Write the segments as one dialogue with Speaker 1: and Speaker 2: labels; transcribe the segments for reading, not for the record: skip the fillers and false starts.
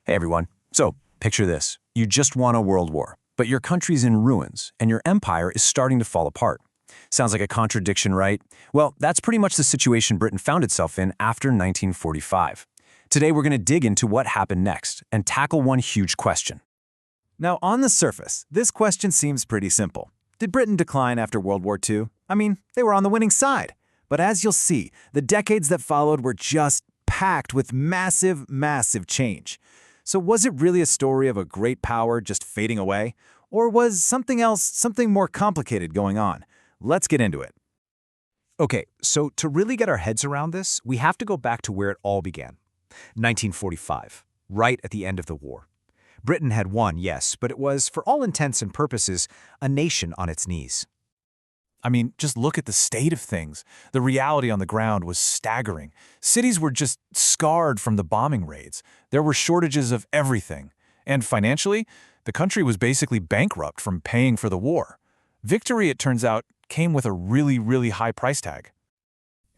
Speaker 1: Hey everyone. So, picture this. You just won a world war, but your country's in ruins and your empire is starting to fall apart. Sounds like a contradiction, right? Well, that's pretty much the situation Britain found itself in after 1945. Today we're going to dig into what happened next and tackle one huge question.
Speaker 2: Now, on the surface, this question seems pretty simple. Did Britain decline after World War II? I mean, they were on the winning side. But as you'll see, the decades that followed were just packed with massive change. So was it really a story of a great power just fading away? Or was something else, something more complicated going on? Let's get into it.
Speaker 3: Okay, so to really get our heads around this, we have to go back to where it all began. 1945, right at the end of the war. Britain had won, yes, but it was, for all intents and purposes, a nation on its knees.
Speaker 4: I mean, just look at the state of things. The reality on the ground was staggering. Cities were just scarred from the bombing raids. There were shortages of everything. And financially, the country was basically bankrupt from paying for the war. Victory, it turns out, came with a really high price tag.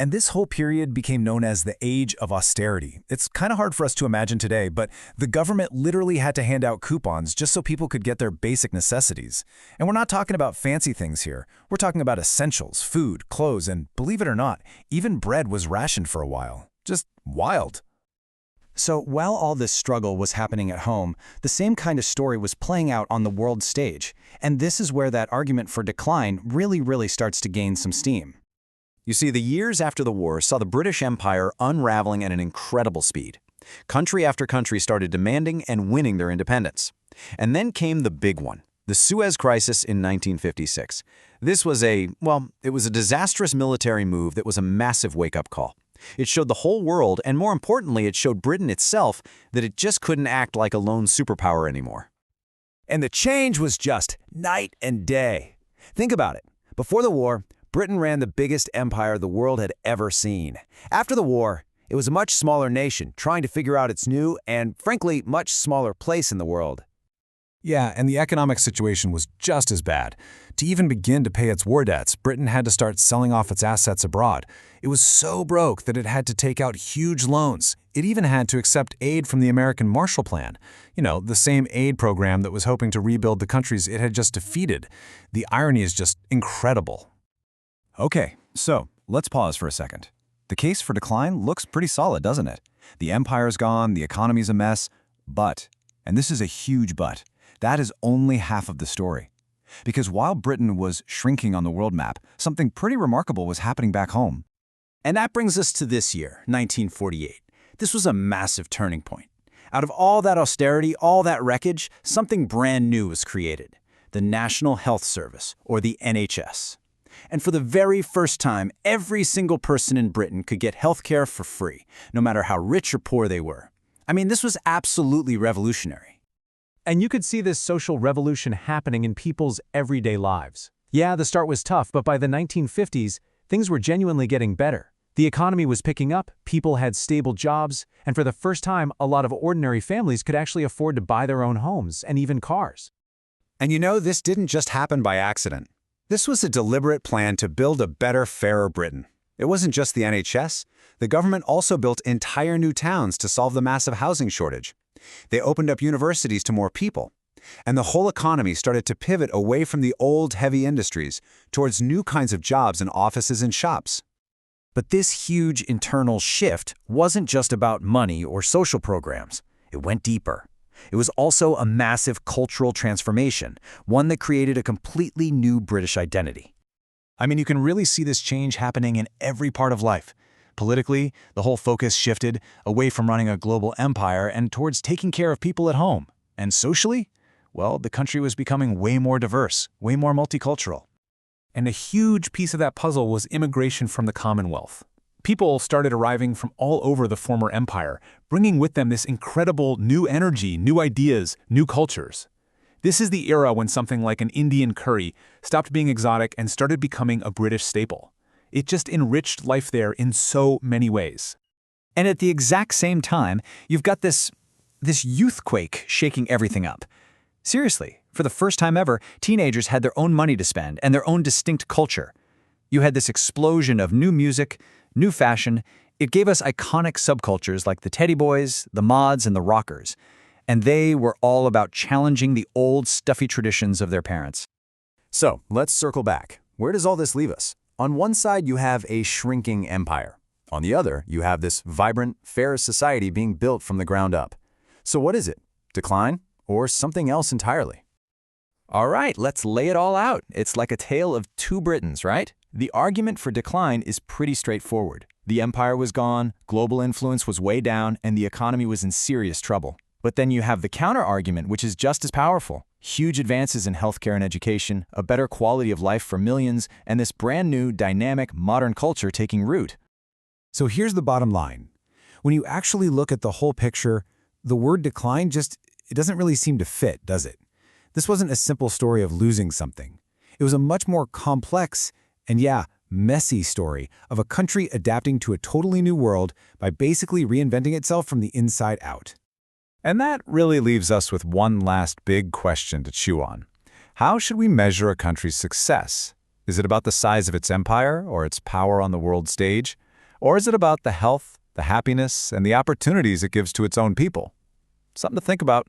Speaker 2: And this whole period became known as the Age of Austerity. It's kind of hard for us to imagine today, but the government literally had to hand out coupons just so people could get their basic necessities. And we're not talking about fancy things here. We're talking about essentials, food, clothes, and believe it or not, even bread was rationed for a while. Just wild.
Speaker 5: So while all this struggle was happening at home, the same kind of story was playing out on the world stage. And this is where that argument for decline really starts to gain some steam.
Speaker 1: You see, the years after the war saw the British Empire unraveling at an incredible speed. Country after country started demanding and winning their independence. And then came the big one, the Suez Crisis in 1956. This was it was a disastrous military move that was a massive wake-up call. It showed the whole world, and more importantly, it showed Britain itself, that it just couldn't act like a lone superpower anymore.
Speaker 2: And the change was just night and day. Think about it. Before the war, Britain ran the biggest empire the world had ever seen. After the war, it was a much smaller nation trying to figure out its new and, frankly, much smaller place in the world.
Speaker 4: Yeah, and the economic situation was just as bad. To even begin to pay its war debts, Britain had to start selling off its assets abroad. It was so broke that it had to take out huge loans. It even had to accept aid from the American Marshall Plan. You know, the same aid program that was hoping to rebuild the countries it had just defeated. The irony is just incredible.
Speaker 2: Okay, so let's pause for a second. The case for decline looks pretty solid, doesn't it? The empire's gone, the economy's a mess, but, and this is a huge but, that is only half of the story. Because while Britain was shrinking on the world map, something pretty remarkable was happening back home.
Speaker 5: And that brings us to this year, 1948. This was a massive turning point. Out of all that austerity, all that wreckage, something brand new was created. The National Health Service, or the NHS. And for the very first time, every single person in Britain could get health care for free, no matter how rich or poor they were. I mean, this was absolutely revolutionary.
Speaker 3: And you could see this social revolution happening in people's everyday lives. Yeah, the start was tough, but by the 1950s, things were genuinely getting better. The economy was picking up, people had stable jobs, and for the first time, a lot of ordinary families could actually afford to buy their own homes and even cars.
Speaker 1: And you know, this didn't just happen by accident. This was a deliberate plan to build a better, fairer Britain. It wasn't just the NHS. The government also built entire new towns to solve the massive housing shortage. They opened up universities to more people. And the whole economy started to pivot away from the old, heavy industries towards new kinds of jobs in offices and shops.
Speaker 5: But this huge internal shift wasn't just about money or social programs. It went deeper. It was also a massive cultural transformation, one that created a completely new British identity.
Speaker 4: I mean, you can really see this change happening in every part of life. Politically, the whole focus shifted away from running a global empire and towards taking care of people at home. And socially, well, the country was becoming way more diverse, way more multicultural. And a huge piece of that puzzle was immigration from the Commonwealth. People started arriving from all over the former empire, bringing with them this incredible new energy, new ideas, new cultures. This is the era when something like an Indian curry stopped being exotic and started becoming a British staple. It just enriched life there in so many ways.
Speaker 5: And at the exact same time, you've got this youthquake shaking everything up. Seriously, for the first time ever, teenagers had their own money to spend and their own distinct culture. You had this explosion of new music, new fashion. It gave us iconic subcultures like the Teddy Boys, the Mods, and the Rockers. And they were all about challenging the old, stuffy traditions of their parents.
Speaker 1: So, let's circle back. Where does all this leave us? On one side, you have a shrinking empire. On the other, you have this vibrant, fair society being built from the ground up. So what is it? Decline? Or something else entirely?
Speaker 6: All right, let's lay it all out. It's like a tale of two Britons, right? The argument for decline is pretty straightforward. The empire was gone, global influence was way down, and the economy was in serious trouble. But then you have the counter-argument, which is just as powerful. Huge advances in healthcare and education, a better quality of life for millions, and this brand new, dynamic, modern culture taking root.
Speaker 2: So here's the bottom line. When you actually look at the whole picture, the word decline it doesn't really seem to fit, does it? This wasn't a simple story of losing something. It was a much more complex and, yeah, messy story of a country adapting to a totally new world by basically reinventing itself from the inside out.
Speaker 4: And that really leaves us with one last big question to chew on. How should we measure a country's success? Is it about the size of its empire or its power on the world stage? Or is it about the health, the happiness, and the opportunities it gives to its own people? Something to think about.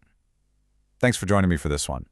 Speaker 4: Thanks for joining me for this one.